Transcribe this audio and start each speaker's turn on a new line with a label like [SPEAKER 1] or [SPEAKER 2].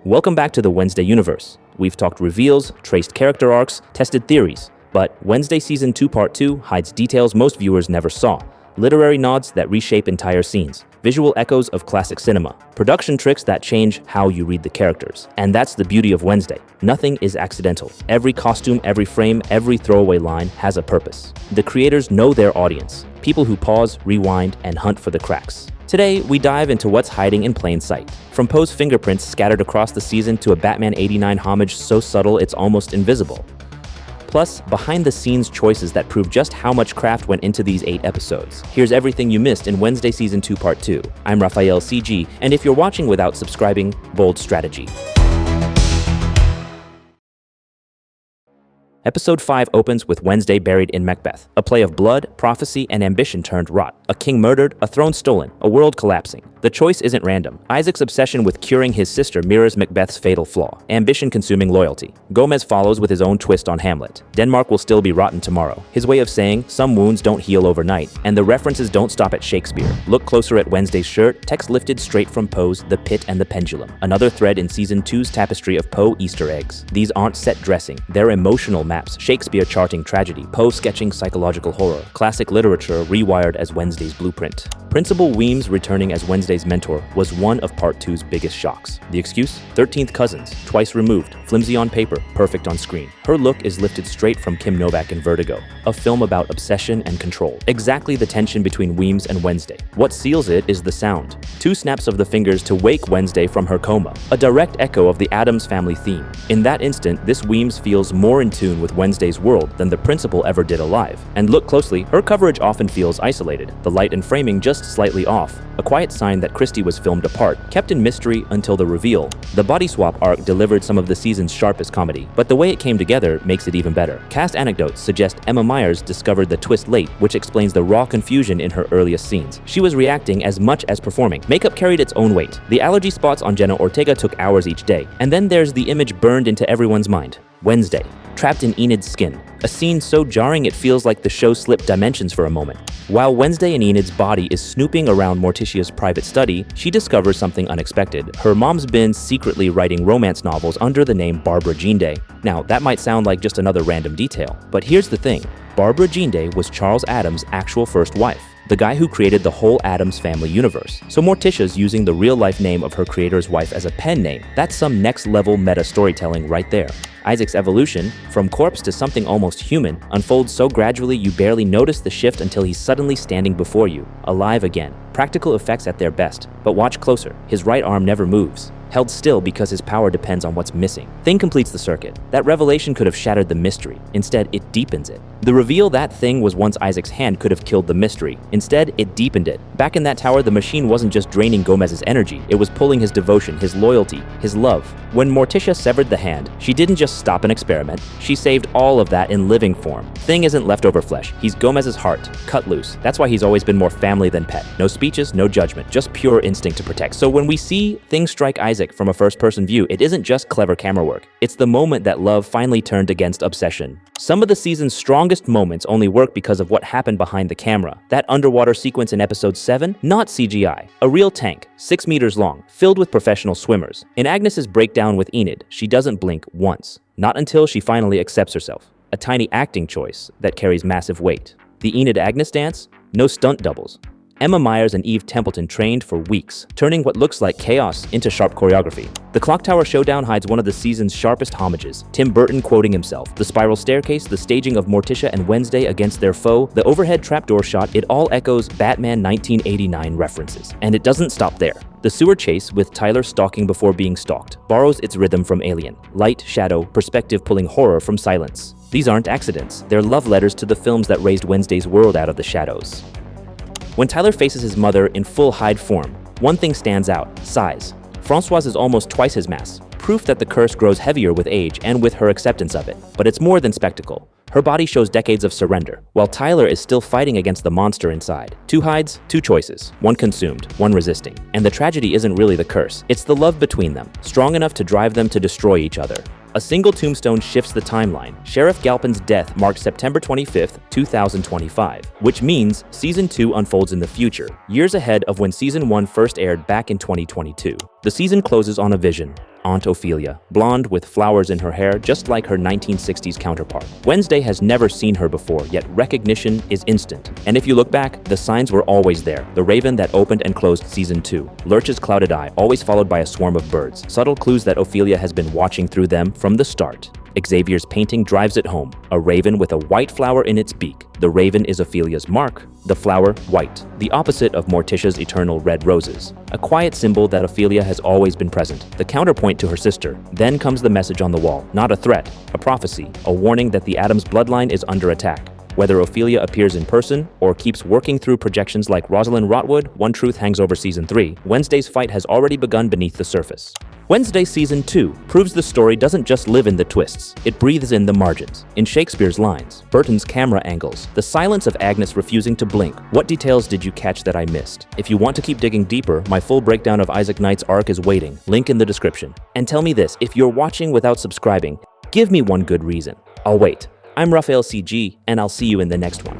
[SPEAKER 1] Welcome back to the Wednesday universe. We've talked reveals, traced character arcs, tested theories. But Wednesday Season 2 Part 2 hides details most viewers never saw. Literary nods that reshape entire scenes. Visual echoes of classic cinema. Production tricks that change how you read the characters. And that's the beauty of Wednesday. Nothing is accidental. Every costume, every frame, every throwaway line has a purpose. The creators know their audience. People who pause, rewind, and hunt for the cracks. Today, we dive into what's hiding in plain sight. From Poe's fingerprints scattered across the season to a Batman '89 homage so subtle it's almost invisible. Plus, behind-the-scenes choices that prove just how much craft went into these 8 episodes. Here's everything you missed in Wednesday Season 2 Part 2. I'm Raphael CG, and if you're watching without subscribing, bold strategy. Episode 5 opens with Wednesday buried in Macbeth, a play of blood, prophecy, and ambition turned rot. A king murdered, a throne stolen, a world collapsing. The choice isn't random. Isaac's obsession with curing his sister mirrors Macbeth's fatal flaw, ambition consuming loyalty. Gomez follows with his own twist on Hamlet. Denmark will still be rotten tomorrow. His way of saying, some wounds don't heal overnight, and the references don't stop at Shakespeare. Look closer at Wednesday's shirt, text lifted straight from Poe's The Pit and the Pendulum. Another thread in Season 2's tapestry of Poe Easter eggs. These aren't set dressing, they're emotional maps. Shakespeare charting tragedy, Poe sketching psychological horror, classic literature rewired as Wednesday's blueprint. Principal Weems returning as Wednesday's mentor was one of Part 2's biggest shocks. The excuse? 13th cousins, twice removed, flimsy on paper, perfect on screen. Her look is lifted straight from Kim Novak in Vertigo, a film about obsession and control. Exactly the tension between Weems and Wednesday. What seals it is the sound. 2 snaps of the fingers to wake Wednesday from her coma, a direct echo of the Addams family theme. In that instant, this Weems feels more in tune with Wednesday's world than the principal ever did alive. And look closely, her coverage often feels isolated, the light and framing just slightly off, a quiet sign that Christie was filmed apart, kept in mystery until the reveal. The body swap arc delivered some of the season's sharpest comedy, but the way it came together makes it even better. Cast anecdotes suggest Emma Myers discovered the twist late, which explains the raw confusion in her earliest scenes. She was reacting as much as performing. Makeup carried its own weight. The allergy spots on Jenna Ortega took hours each day. And then there's the image burned into everyone's mind. Wednesday, trapped in Enid's skin. A scene so jarring it feels like the show slipped dimensions for a moment. While Wednesday in Enid's body is snooping around Morticia's private study, she discovers something unexpected. Her mom's been secretly writing romance novels under the name Barbara Jean Day. Now, that might sound like just another random detail, but here's the thing. Barbara Jean Day was Charles Addams' actual first wife, the guy who created the whole Addams family universe. So Morticia's using the real-life name of her creator's wife as a pen name. That's some next-level meta-storytelling right there. Isaac's evolution, from corpse to something almost human, unfolds so gradually you barely notice the shift until he's suddenly standing before you, alive again. Practical effects at their best, but watch closer. His right arm never moves, held still because his power depends on what's missing. Thing completes the circuit. That revelation could have shattered the mystery. Instead, it deepens it. The reveal that Thing was once Isaac's hand could have killed the mystery. Instead, it deepened it. Back in that tower, the machine wasn't just draining Gomez's energy, it was pulling his devotion, his loyalty, his love. When Morticia severed the hand, she didn't just stop an experiment, she saved all of that in living form. Thing isn't leftover flesh, he's Gomez's heart, cut loose. That's why he's always been more family than pet. No speeches, no judgment, just pure instinct to protect. So when we see Thing strike Isaac from a first-person view, it isn't just clever camera work. It's the moment that love finally turned against obsession. Some of the season's strongest moments only work because of what happened behind the camera. That underwater sequence in episode 7, not CGI. A real tank, 6 meters long, filled with professional swimmers. In Agnes's breakdown with Enid, she doesn't blink once. Not until she finally accepts herself. A tiny acting choice that carries massive weight. The Enid-Agnes dance? No stunt doubles. Emma Myers and Eve Templeton trained for weeks, turning what looks like chaos into sharp choreography. The Clock Tower showdown hides one of the season's sharpest homages, Tim Burton quoting himself. The spiral staircase, the staging of Morticia and Wednesday against their foe, the overhead trapdoor shot, it all echoes Batman 1989 references. And it doesn't stop there. The sewer chase, with Tyler stalking before being stalked, borrows its rhythm from Alien. Light, shadow, perspective pulling horror from silence. These aren't accidents, they're love letters to the films that raised Wednesday's world out of the shadows. When Tyler faces his mother in full Hyde form, one thing stands out: size. Francoise is almost twice his mass, proof that the curse grows heavier with age and with her acceptance of it. But it's more than spectacle. Her body shows decades of surrender, while Tyler is still fighting against the monster inside. 2 Hydes, 2 choices, one consumed, one resisting. And the tragedy isn't really the curse, it's the love between them, strong enough to drive them to destroy each other. A single tombstone shifts the timeline. Sheriff Galpin's death marks September 25th, 2025, which means Season 2 unfolds in the future, years ahead of when Season 1 first aired back in 2022. The season closes on a vision, Aunt Ophelia, blonde with flowers in her hair just like her 1960s counterpart. Wednesday has never seen her before, yet recognition is instant. And if you look back, the signs were always there. The raven that opened and closed season 2, Lurch's clouded eye, always followed by a swarm of birds, subtle clues that Ophelia has been watching through them from the start. Xavier's painting drives it home, a raven with a white flower in its beak. The raven is Ophelia's mark, the flower white, the opposite of Morticia's eternal red roses. A quiet symbol that Ophelia has always been present, the counterpoint to her sister. Then comes the message on the wall, not a threat, a prophecy, a warning that the Addams bloodline is under attack. Whether Ophelia appears in person or keeps working through projections like Rosalyn Rotwood, one truth hangs over season 3. Wednesday's fight has already begun beneath the surface. Wednesday season 2 proves the story doesn't just live in the twists, it breathes in the margins. In Shakespeare's lines, Burton's camera angles, the silence of Agnes refusing to blink. What details did you catch that I missed? If you want to keep digging deeper, my full breakdown of Isaac Knight's arc is waiting, link in the description. And tell me this, if you're watching without subscribing, give me one good reason. I'll wait. I'm Raphael CG, and I'll see you in the next one.